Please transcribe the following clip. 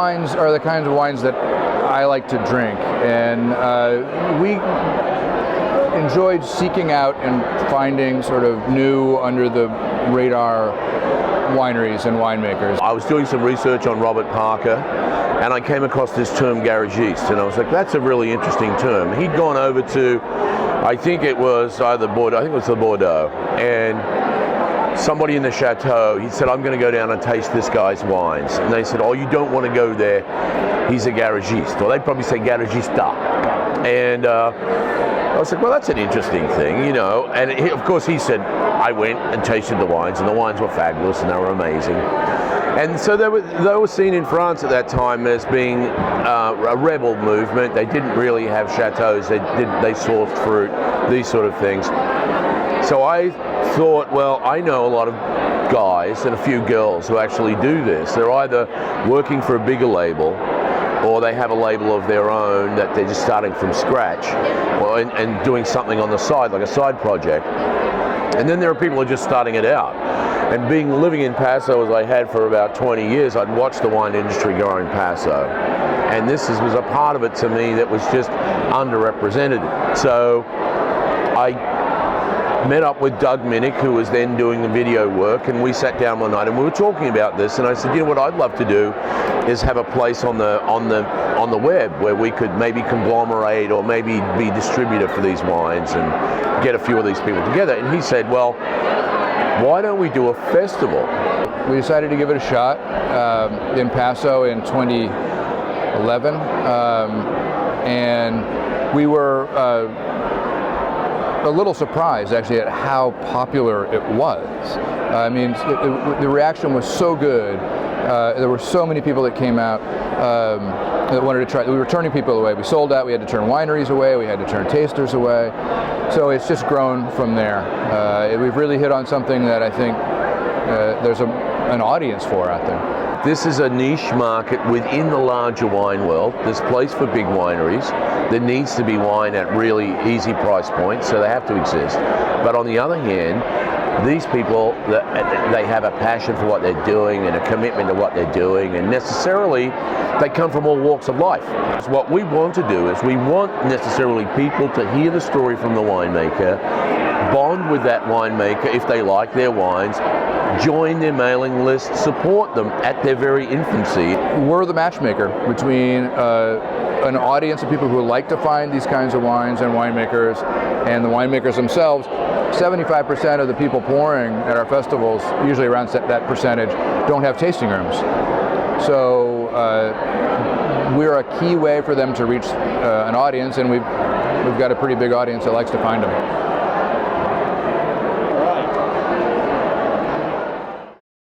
wines are the kinds of wines that I like to drink, and we enjoyed seeking out and finding sort of new, under the radar wineries and winemakers. I was doing some research on Robert Parker, and I came across this term Garagiste, and I was like, that's a really interesting term. He'd gone over to, I think it was either Bordeaux, I think it was the Bordeaux, and somebody in the chateau, he said, I'm going to go down and taste this guy's wines. And they said, oh, you don't want to go there, he's a Garagiste. Or they'd probably say Garagista. And I was like, well, that's an interesting thing, you know. And of course he said, I went and tasted the wines, and the wines were fabulous and they were amazing. And so they were seen in France at that time as being a rebel movement. They didn't really have chateaus. They sourced fruit, these sort of things. So I thought, well, I know a lot of guys and a few girls who actually do this. They're either working for a bigger label, or they have a label of their own that they're just starting from scratch, and doing something on the side, like a side project. And then there are people who are just starting it out. And living in Paso as I had for about 20 years, I'd watched the wine industry grow in Paso. And this was a part of it to me that was just underrepresented. So I met up with Doug Minnick, who was then doing the video work, and we sat down one night and we were talking about this, and I said, you know what I'd love to do is have a place on the web where we could maybe conglomerate or maybe be distributor for these wines and get a few of these people together. And he said, well, why don't we do a festival? We decided to give it a shot in Paso in 2011, and we were a little surprised actually at how popular it was. I mean, the reaction was so good. There were so many people that came out that wanted to try. We were turning people away. We sold out. We had to turn wineries away. We had to turn tasters away. So it's just grown from there. We've really hit on something that I think there's an audience for out there. This is a niche market within the larger wine world. There's place for big wineries. There needs to be wine at really easy price points, so they have to exist. But on the other hand, these people, they have a passion for what they're doing and a commitment to what they're doing, and necessarily they come from all walks of life. So what we want to do is we want necessarily people to hear the story from the winemaker, bond with that winemaker if they like their wines, join their mailing list, support them at their very infancy. We're the matchmaker between an audience of people who like to find these kinds of wines and winemakers, and the winemakers themselves. 75% of the people pouring at our festivals, usually around that percentage, don't have tasting rooms. So we're a key way for them to reach an audience, and we've got a pretty big audience that likes to find them.